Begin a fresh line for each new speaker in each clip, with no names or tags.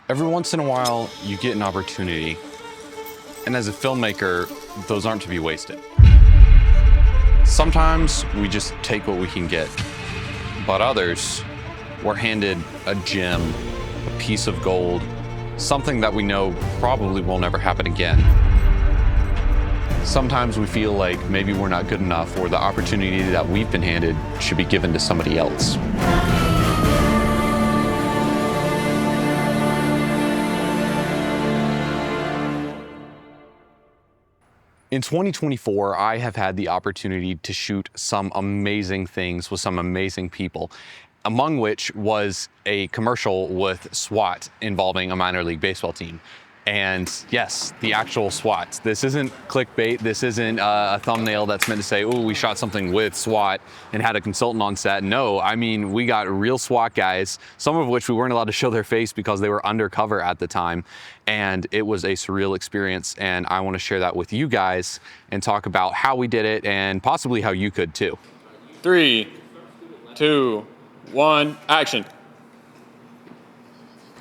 Every once in a while, you get an opportunity, and as a filmmaker, those aren't to be wasted. Sometimes we just take what we can get, but others, we're handed a gem, a piece of gold, something that we know probably will never happen again. Sometimes we feel like maybe we're not good enough, or the opportunity that we've been handed should be given to somebody else. In 2024, I have had the opportunity to shoot some amazing things with some amazing people, among which was a commercial with SWAT involving a minor league baseball team. And yes, the actual SWAT. This isn't clickbait. This isn't a thumbnail that's meant to say, oh, we shot something with SWAT and had a consultant on set. No, I mean, we got real SWAT guys, some of which we weren't allowed to show their face because they were undercover at the time. And it was a surreal experience. And I want to share that with you guys and talk about how we did it and possibly how you could too.
3, 2, 1, action.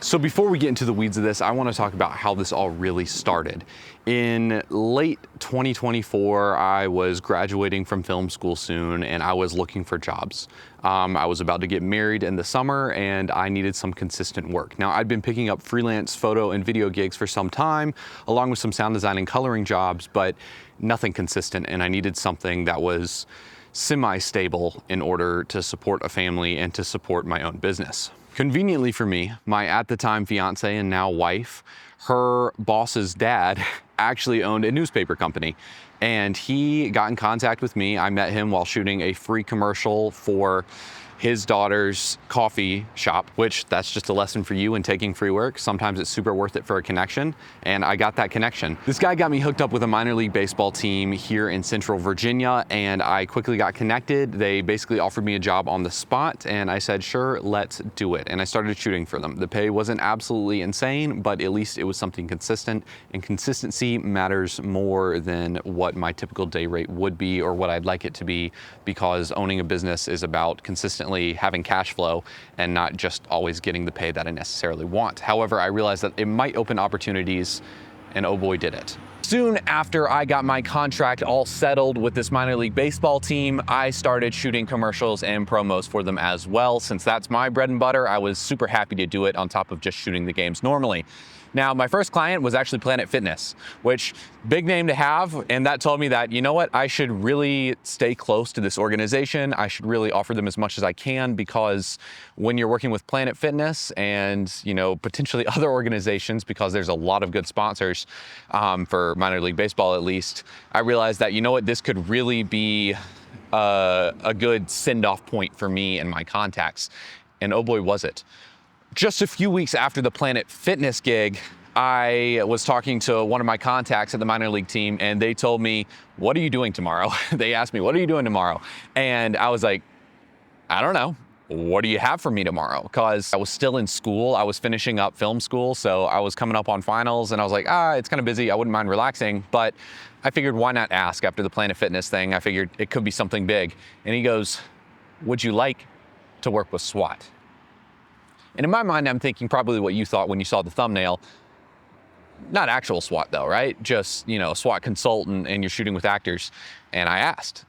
So before we get into the weeds of this, I want to talk about how this all really started. In late 2024, I was graduating from film school soon, and I was looking for jobs. I was about to get married in the summer, and I needed some consistent work. Now, I'd been picking up freelance photo and video gigs for some time, along with some sound design and coloring jobs, but nothing consistent, and I needed something that was semi-stable in order to support a family and to support my own business. Conveniently for me, my at the time fiance and now wife, her boss's dad actually owned a newspaper company, and he got in contact with me. I met him while shooting a free commercial for his daughter's coffee shop, which that's just a lesson for you in taking free work. Sometimes it's super worth it for a connection, and I got that connection. This guy got me hooked up with a minor league baseball team here in Central Virginia, and I quickly got connected. They basically offered me a job on the spot, and I said, sure, let's do it. And I started shooting for them. The pay wasn't absolutely insane, but at least it was something consistent, and consistency matters more than what my typical day rate would be or what I'd like it to be, because owning a business is about consistently having cash flow and not just always getting the pay that I necessarily want. However, I realized that it might open opportunities, and oh boy, did it. Soon after I got my contract all settled with this minor league baseball team, I started shooting commercials and promos for them as well. Since that's my bread and butter, I was super happy to do it on top of just shooting the games normally. Now, my first client was actually Planet Fitness, which big name to have, and that told me that, you know what, I should really stay close to this organization. I should really offer them as much as I can, because when you're working with Planet Fitness and, you know, potentially other organizations, because there's a lot of good sponsors for minor league baseball at least, I realized that, you know what, this could really be a good send-off point for me and my contacts. And oh boy, was it. Just a few weeks after the Planet Fitness gig, I was talking to one of my contacts at the minor league team, and they told me, what are you doing tomorrow? They asked me, what are you doing tomorrow? And I was like, I don't know. What do you have for me tomorrow? Because I was still in school. I was finishing up film school, so I was coming up on finals, and I was like, it's kind of busy. I wouldn't mind relaxing, but I figured, why not ask after the Planet Fitness thing? I figured it could be something big. And he goes, would you like to work with SWAT? And in my mind, I'm thinking probably what you thought when you saw the thumbnail. Not actual SWAT though, right? Just, you know, a SWAT consultant, and you're shooting with actors. And I asked,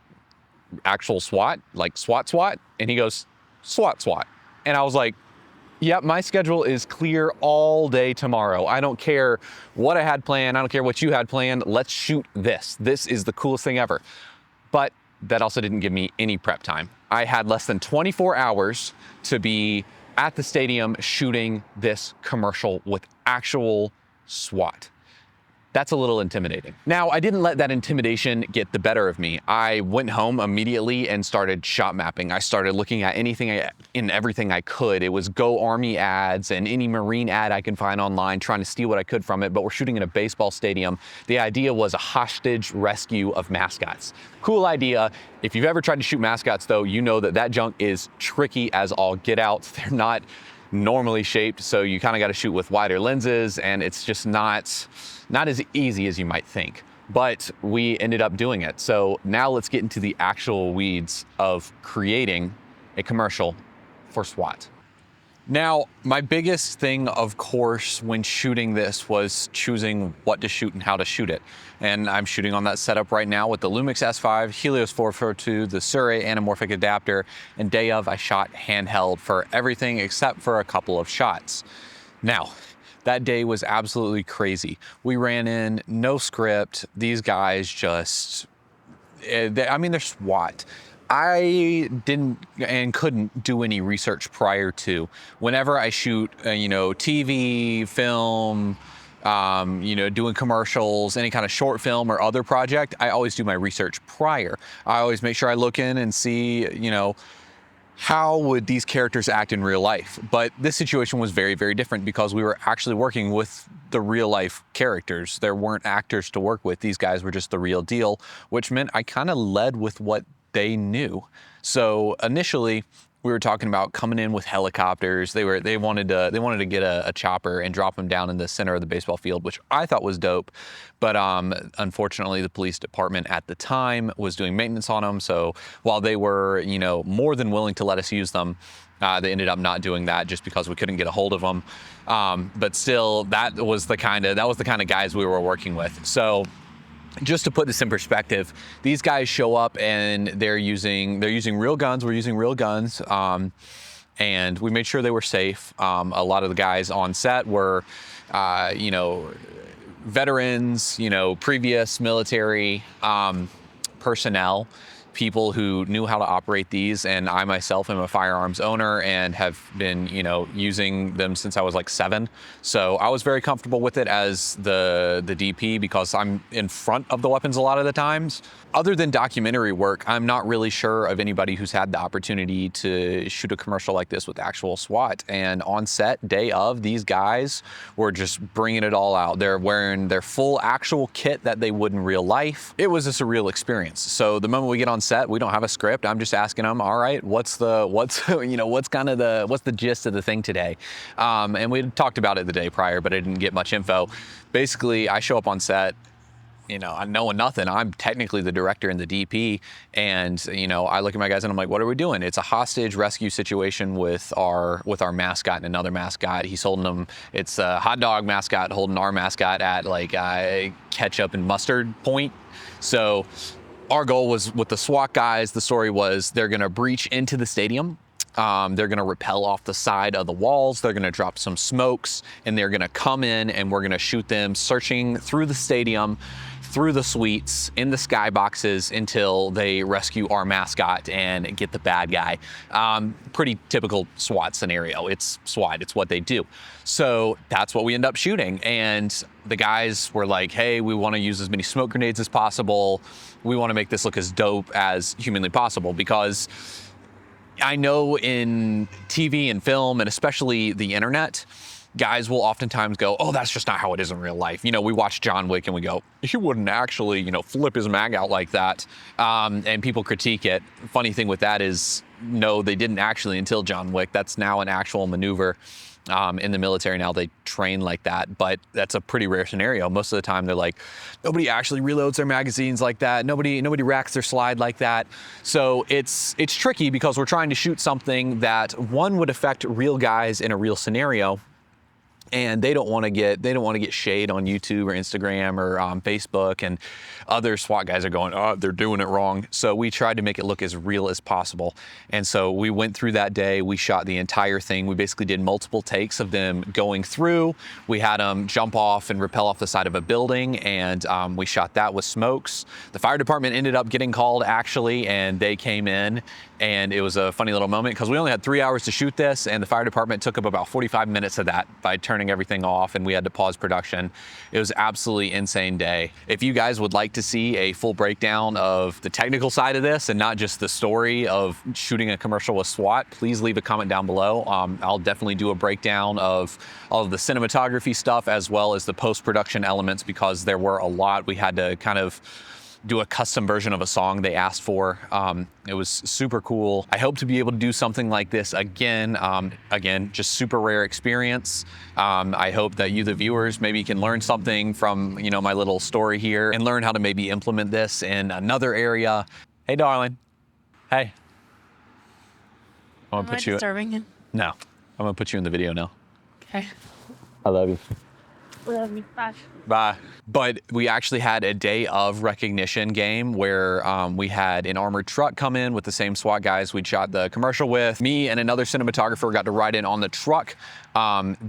actual SWAT, like SWAT? And he goes, SWAT. And I was like, yep, my schedule is clear all day tomorrow. I don't care what I had planned. I don't care what you had planned. Let's shoot this. This is the coolest thing ever. But that also didn't give me any prep time. I had less than 24 hours to be at the stadium shooting this commercial with actual SWAT. That's a little intimidating. Now, I didn't let that intimidation get the better of me. I went home immediately and started shot mapping. I started looking at anything and everything I could. It was Go Army ads and any Marine ad I can find online, trying to steal what I could from it, but we're shooting in a baseball stadium. The idea was a hostage rescue of mascots. Cool idea. If you've ever tried to shoot mascots though, you know that that junk is tricky as all get out. They're not normally shaped, so you kind of got to shoot with wider lenses, and it's just not as easy as you might think. But we ended up doing it. So now let's get into the actual weeds of creating a commercial for SWAT. Now, my biggest thing, of course, when shooting this was choosing what to shoot and how to shoot it. And I'm shooting on that setup right now with the Lumix S5, Helios 442, the S.W.A.T anamorphic adapter, and day of I shot handheld for everything except for a couple of shots. Now, that day was absolutely crazy. We ran in, no script. These guys just, they're SWAT. I didn't and couldn't do any research prior to. Whenever I shoot, TV, film, doing commercials, any kind of short film or other project, I always do my research prior. I always make sure I look in and see, how would these characters act in real life? But this situation was very, very different because we were actually working with the real life characters. There weren't actors to work with. These guys were just the real deal, which meant I kind of led with what they knew. So initially, we were talking about coming in with helicopters. They wanted to get a chopper and drop them down in the center of the baseball field, which I thought was dope. But unfortunately, the police department at the time was doing maintenance on them. So while they were, more than willing to let us use them, they ended up not doing that just because we couldn't get a hold of them. But still, that was the kind of guys we were working with. So just to put this in perspective, these guys show up and they're using real guns. We're using real guns, and we made sure they were safe. A lot of the guys on set were, veterans, previous military personnel, people who knew how to operate these. And I myself am a firearms owner and have been, using them since I was like 7. So I was very comfortable with it as the DP because I'm in front of the weapons a lot of the times. Other than documentary work, I'm not really sure of anybody who's had the opportunity to shoot a commercial like this with actual SWAT. And on set, day of, these guys were just bringing it all out. They're wearing their full actual kit that they would in real life. It was a surreal experience. So the moment we get on set, we don't have a script. I'm just asking them, all right, what's the gist of the thing today? And we talked about it the day prior, but I didn't get much info. Basically, I show up on set, I'm knowing nothing. I'm technically the director and the DP. And, I look at my guys and I'm like, what are we doing? It's a hostage rescue situation with our mascot and another mascot. He's holding them. It's a hot dog mascot holding our mascot at like ketchup and mustard point. So our goal was with the SWAT guys, the story was they're going to breach into the stadium. They're going to rappel off the side of the walls. They're going to drop some smokes and they're going to come in and we're going to shoot them searching through the stadium, through the suites, in the skyboxes until they rescue our mascot and get the bad guy. Pretty typical SWAT scenario. It's SWAT, it's what they do. So that's what we end up shooting. And the guys were like, hey, we want to use as many smoke grenades as possible. We want to make this look as dope as humanly possible because I know in TV and film, and especially the internet, guys will oftentimes go, oh, that's just not how it is in real life. We watch John Wick and we go, he wouldn't actually, flip his mag out like that. And people critique it. Funny thing with that is, no, they didn't actually until John Wick. That's now an actual maneuver. In the military now, they train like that, but that's a pretty rare scenario. Most of the time, they're like, nobody actually reloads their magazines like that. Nobody racks their slide like that. So it's tricky because we're trying to shoot something that one would affect real guys in a real scenario, and they don't want to get shade on YouTube or Instagram or Facebook, and other SWAT guys are going, oh, they're doing it wrong. So we tried to make it look as real as possible. And so we went through that day, we shot the entire thing. We basically did multiple takes of them going through. We had them jump off and rappel off the side of a building, and we shot that with smokes. The fire department ended up getting called actually, and they came in, and it was a funny little moment because we only had 3 hours to shoot this, and the fire department took up about 45 minutes of that by turning everything off, and we had to pause production. It was absolutely insane day. If you guys would like to see a full breakdown of the technical side of this and not just the story of shooting a commercial with SWAT, please leave a comment down below. I'll definitely do a breakdown of all of the cinematography stuff as well as the post-production elements because there were a lot. We had to kind of do a custom version of a song they asked for. It was super cool. I hope to be able to do something like this again. Again, just super rare experience. I hope that you, the viewers, maybe can learn something from my little story here and learn how to maybe implement this in another area. Hey, darling. Hey. I want to put you.
Disturbing him?
No. I'm gonna put you in the video now.
Okay.
I love you.
Love you. Bye.
Bye. But we actually had a day of recognition game where we had an armored truck come in with the same SWAT guys we'd shot the commercial with. Me and another cinematographer got to ride in on the truck.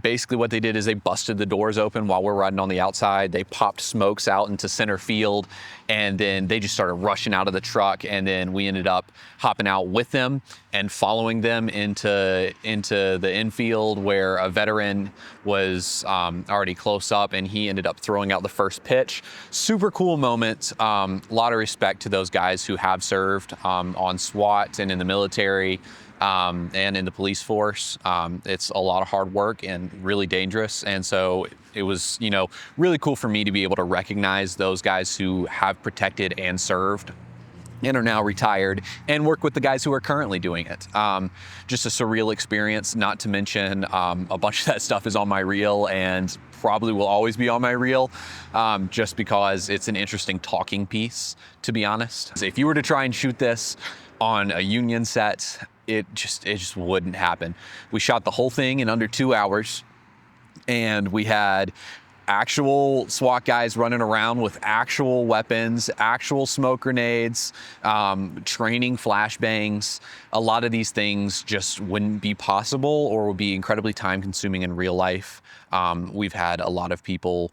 Basically what they did is they busted the doors open while we're riding on the outside. They popped smokes out into center field, and then they just started rushing out of the truck, and then we ended up hopping out with them and following them into the infield where a veteran was already close up, and he ended up throwing out the first pitch. Super cool moment. A lot of respect to those guys who have served on SWAT and in the military and in the police force. It's a lot of hard work and really dangerous. And so it was, you know, really cool for me to be able to recognize those guys who have protected and served and are now retired, and work with the guys who are currently doing it. Just a surreal experience, not to mention a bunch of that stuff is on my reel and probably will always be on my reel, just because it's an interesting talking piece, to be honest. So if you were to try and shoot this on a union set, it just wouldn't happen. We shot the whole thing in under 2 hours, and we had actual SWAT guys running around with actual weapons, actual smoke grenades, training flashbangs. A lot of these things just wouldn't be possible or would be incredibly time consuming in real life. We've had a lot of people,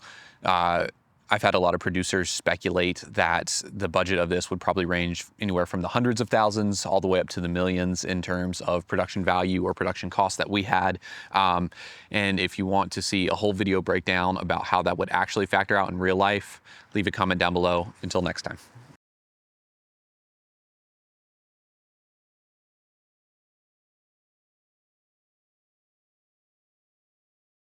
I've had a lot of producers speculate that the budget of this would probably range anywhere from the hundreds of thousands all the way up to the millions in terms of production value or production costs that we had. And if you want to see a whole video breakdown about how that would actually factor out in real life, leave a comment down below. Until next time.